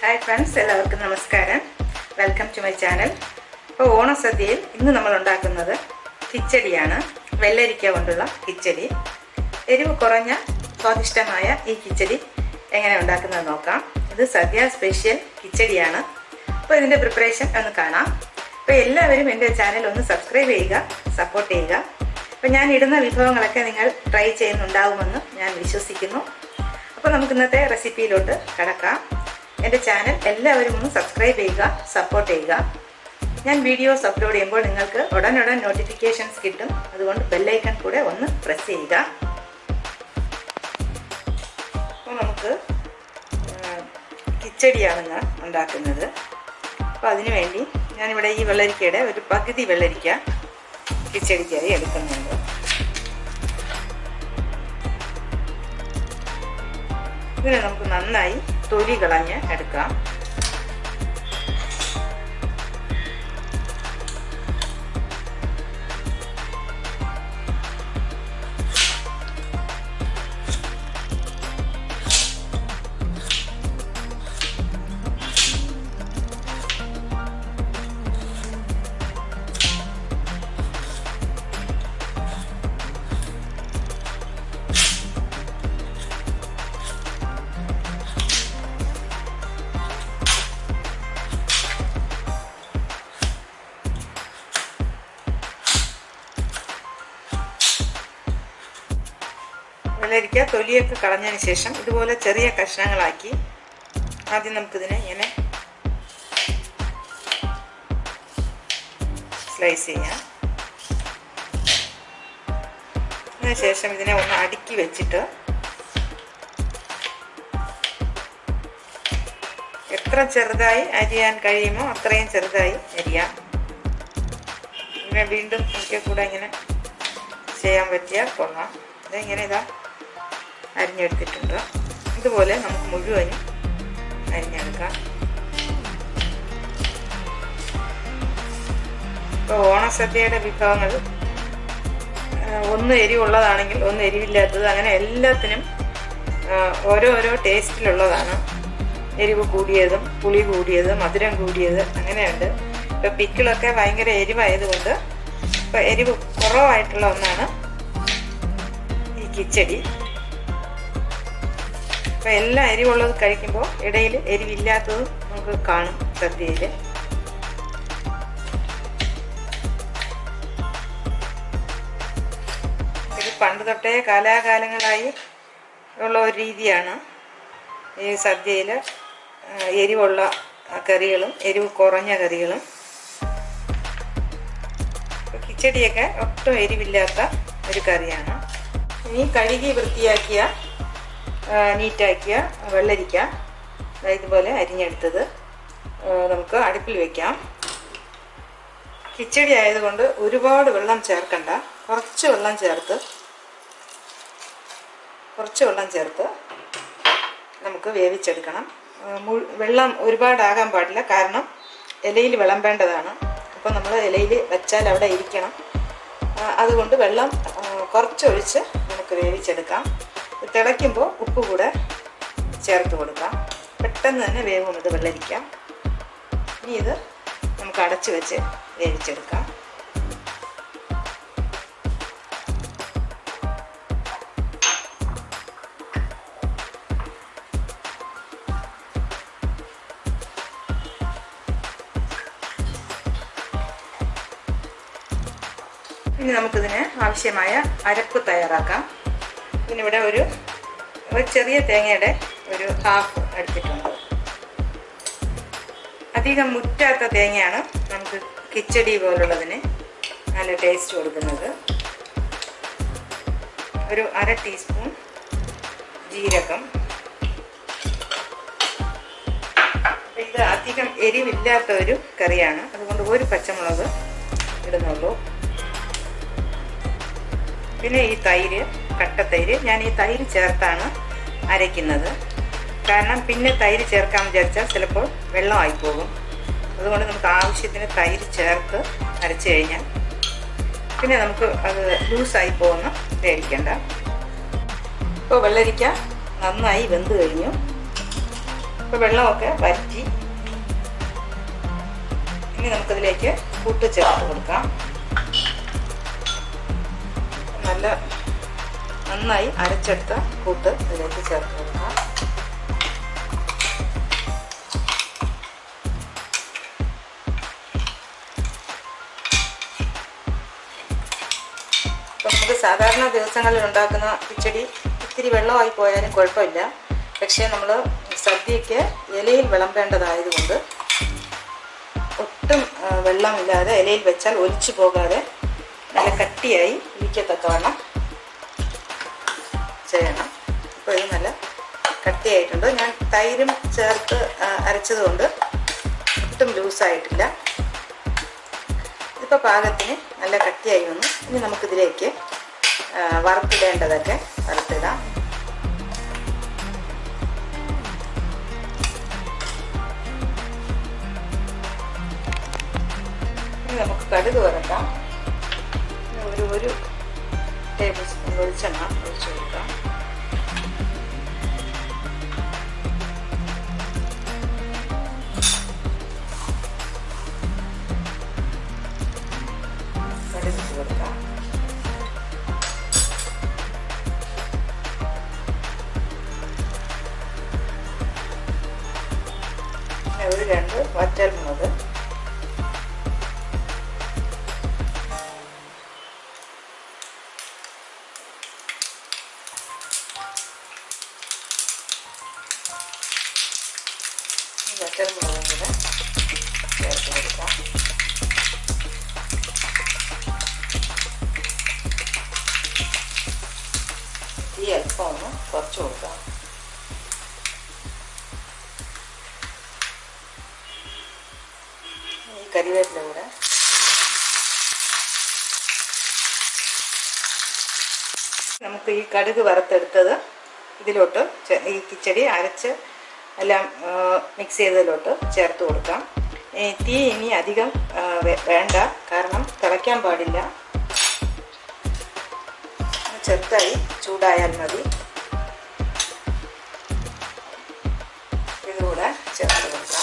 Hi friends, എല്ലാവർക്കും നമസ്കാരം. Welcome to my channel. ഇപ്പോൾ ഓണസദ്യയിൽ ഇന്ന് നമ്മൾ ഉണ്ടാക്കുന്നത് കിച്ചടിയാണ്. വെള്ളരിക്ക കൊണ്ടുള്ള കിച്ചടി. എരിവ് കുറഞ്ഞ സ്വാദിഷ്ടമായ ഈ കിച്ചടി എങ്ങനെ ഉണ്ടാക്കുന്നത് നോക്കാം. ഇത് സദ്യ സ്പെഷ്യൽ കിച്ചടിയാണ്. അപ്പോൾ ഇതിൻ്റെ പ്രിപ്പറേഷൻ ഒന്ന് കാണാം. അപ്പോൾ എല്ലാവരും എൻ്റെ ചാനൽ ഒന്ന് സബ്സ്ക്രൈബ് ചെയ്യുക, സപ്പോർട്ട് ചെയ്യുക. അപ്പോൾ ഞാൻ ഇടുന്ന വിഭവങ്ങളൊക്കെ നിങ്ങൾ ട്രൈ ചെയ്യുന്നുണ്ടാവുമെന്ന് ഞാൻ വിശ്വസിക്കുന്നു. അപ്പോൾ നമുക്ക് ഇന്നത്തെ റെസിപ്പിയിലോട്ട് കടക്കാം. എൻ്റെ ചാനൽ എല്ലാവരും ഒന്ന് സബ്സ്ക്രൈബ് ചെയ്യുക, സപ്പോർട്ട് ചെയ്യുക. ഞാൻ വീഡിയോസ് അപ്ലോഡ് ചെയ്യുമ്പോൾ നിങ്ങൾക്ക് ഉടനുടൻ നോട്ടിഫിക്കേഷൻസ് കിട്ടും. അതുകൊണ്ട് ബെല്ലൈക്കൺ കൂടെ ഒന്ന് പ്രസ് ചെയ്യുക. അപ്പോൾ നമുക്ക് കിച്ചടിയാണ് ഞാൻ ഉണ്ടാക്കുന്നത്. അപ്പോൾ അതിനു വേണ്ടി ഞാനിവിടെ ഈ വെള്ളരിക്കയുടെ ഒരു പകുതി വെള്ളരിക്ക കിച്ചടിക്കായി എടുക്കുന്നുണ്ട്. ഇതിനെ നമുക്ക് നന്നായി തൊലി കളഞ്ഞ് എടുക്കാം. വെള്ളരിക്ക തൊലിയൊക്കെ കളഞ്ഞതിന് ശേഷം ഇതുപോലെ ചെറിയ കഷ്ണങ്ങളാക്കി ആദ്യം നമുക്കിതിനെ ഇങ്ങനെ സ്ലൈസ് ചെയ്യാം. അതിനുശേഷം ഇതിനെ ഒന്ന് അടുക്കി വെച്ചിട്ട് എത്ര ചെറുതായി അരിയാൻ കഴിയുമോ അത്രയും ചെറുതായി അരിയാം. ഇങ്ങനെ വീണ്ടും എനിക്ക് കൂടെ ഇങ്ങനെ ചെയ്യാൻ പറ്റിയാൽ കൊള്ളാം. ഇതെങ്ങനെ ഇതാ അരിഞ്ഞെടുത്തിട്ടുണ്ട്. ഇതുപോലെ നമുക്ക് മുഴുവനും അരിഞ്ഞെടുക്കാം. ഇപ്പോൾ ഓണസദ്യയുടെ വിഭവങ്ങൾ ഒന്ന് എരിവുള്ളതാണെങ്കിൽ ഒന്ന് എരിവില്ലാത്തത്, അങ്ങനെ എല്ലാത്തിനും ഓരോരോ ടേസ്റ്റിലുള്ളതാണ്. എരിവ് കൂടിയതും പുളി കൂടിയത്, മധുരം കൂടിയത് അങ്ങനെയുണ്ട്. ഇപ്പോൾ പിക്കിളൊക്കെ ഭയങ്കര എരിവായതുകൊണ്ട് ഇപ്പോൾ എരിവ് കുറവായിട്ടുള്ള ഒന്നാണ് ഈ കിച്ചടി. അപ്പോൾ എല്ലാം എരിവുള്ളത് കഴിക്കുമ്പോൾ ഇടയിൽ എരിവില്ലാത്തതും നമുക്ക് കാണും സദ്യയിൽ. ഇത് പണ്ട് തൊട്ടേ കാലാകാലങ്ങളായി ഉള്ള ഒരു രീതിയാണ് ഈ സദ്യയിൽ എരിവുള്ള കറികളും എരിവ് കുറഞ്ഞ കറികളും. കിച്ചടിയൊക്കെ ഒട്ടും എരിവില്ലാത്ത ഒരു കറിയാണ്. ഇനി കഴുകി വൃത്തിയാക്കിയ നീറ്റാക്കിയ വെള്ളരിക്ക ഇതുപോലെ അരിഞ്ഞെടുത്തത് നമുക്ക് അടുപ്പിൽ വയ്ക്കാം. കിച്ചടി ആയതുകൊണ്ട് ഒരുപാട് വെള്ളം ചേർക്കണ്ട, കുറച്ച് വെള്ളം ചേർത്ത് നമുക്ക് വേവിച്ചെടുക്കണം. വെള്ളം ഒരുപാടാകാൻ പാടില്ല, കാരണം ഇലയിൽ വിളമ്പേണ്ടതാണ്. അപ്പോൾ നമ്മൾ ഇലയിൽ വെച്ചാൽ അവിടെ ഇരിക്കണം. അതുകൊണ്ട് വെള്ളം കുറച്ചൊഴിച്ച് നമുക്ക് വേവിച്ചെടുക്കാം. തിളയ്ക്കുമ്പോൾ ഉപ്പ് കൂടെ ചേർത്ത് കൊടുക്കാം. പെട്ടെന്ന് തന്നെ വേവും ഇത് വെള്ളരിക്കാം. ഇനി ഇത് നമുക്ക് അടച്ചു വെച്ച് വേവിച്ചെടുക്കാം. ഇനി നമുക്കിതിന് ആവശ്യമായ അരപ്പ് തയ്യാറാക്കാം. ഇതിനിവിടെ ഒരു ചെറിയ തേങ്ങയുടെ ഒരു ഹാഫ് എടുത്തിട്ടുണ്ട്. അധികം മുറ്റാത്ത തേങ്ങയാണ് നമുക്ക് കിച്ചടി പോലുള്ളതിന് നല്ല ടേസ്റ്റ് കൊടുക്കുന്നത്. ഒരു 1/2 ടീസ്പൂൺ ജീരകം. ഇത് അധികം എരിവില്ലാത്ത ഒരു കറിയാണ്, അതുകൊണ്ട് ഒരു പച്ചമുളക് ഇടുന്നുള്ളൂ. പിന്നെ ഈ തൈര്, കട്ടത്തൈര്, ഞാൻ ഈ തൈര് ചേർത്താണ് അരയ്ക്കുന്നത്. കാരണം പിന്നെ തൈര് ചേർക്കാൻ വിചാരിച്ചാൽ ചിലപ്പോൾ വെള്ളമായി പോകും. അതുകൊണ്ട് നമുക്ക് ആവശ്യത്തിന് തൈര് ചേർത്ത് അരച്ചു കഴിഞ്ഞാൽ പിന്നെ നമുക്ക് അത് ലൂസായി പോകുന്ന പേടിക്കണ്ട. ഇപ്പോൾ വെള്ളരിക്ക നന്നായി വെന്ത് കഴിഞ്ഞു. ഇപ്പോൾ വെള്ളമൊക്കെ വറ്റി. ഇനി നമുക്കിതിലേക്ക് കൂട്ട് ചേർത്ത് കൊടുക്കാം. നന്നായി അരച്ചെടുത്ത കൂട്ട് ഇതിലേക്ക് ചേർത്ത് കൊടുക്കാം. ഇപ്പം നമുക്ക് സാധാരണ ദിവസങ്ങളിൽ ഉണ്ടാക്കുന്ന കിച്ചടി ഇത്തിരി വെള്ളമായി പോയാലും കുഴപ്പമില്ല. പക്ഷേ നമ്മൾ സദ്യയ്ക്ക് ഇലയിൽ വിളമ്പേണ്ടതായതുകൊണ്ട് ഒട്ടും വെള്ളമില്ലാതെ ഇലയിൽ വെച്ചാൽ ഒലിച്ചു പോകാതെ നല്ല കട്ടിയായി ഇരിക്കത്തക്കവണ്ണം ചെയ്യണം. അപ്പോൾ ഇത് നല്ല കട്ടിയായിട്ടുണ്ട്. ഞാൻ തൈരും ചേർത്ത് അരച്ചതുകൊണ്ട് ഒട്ടും ലൂസായിട്ടില്ല. ഇതിപ്പോൾ പാകത്തിന് നല്ല കട്ടിയായി വന്നു. ഇനി നമുക്കിതിലേക്ക് വറുത്തിടേണ്ടതൊക്കെ വറുത്തിടാം. ഇനി നമുക്ക് കടുക് വറുക്കാം. ഒരു ടേബിൾ സ്പൂൺ വെളിച്ചെണ്ണ ഒഴിച്ചു കൊടുക്കാം. കടുക് കൊടുക്കാം. ഒരു 2 വറ്റൽമുളക്, വറ്റൽമുളകും കൂടെ ചേർത്ത് കൊടുക്കാം. ഈ അല്പം ഒന്ന് കുറച്ച് കൊടുക്കാം. ഈ കരിവേപ്പില കൂടെ നമുക്ക് ഈ കടുക് വറുത്തെടുത്തത് ഇതിലോട്ട് ഈ കിച്ചടി അരച്ച് എല്ലാം മിക്സ് ചെയ്തതിലോട്ട് ചേർത്ത് കൊടുക്കാം. തീ ഇനി അധികം വേണ്ട, കാരണം തിളയ്ക്കാൻ പാടില്ല. ചെറുതായി ചൂടായാൽ മതി. ഇതുകൂടെ ചേർത്ത് കൊടുക്കാം.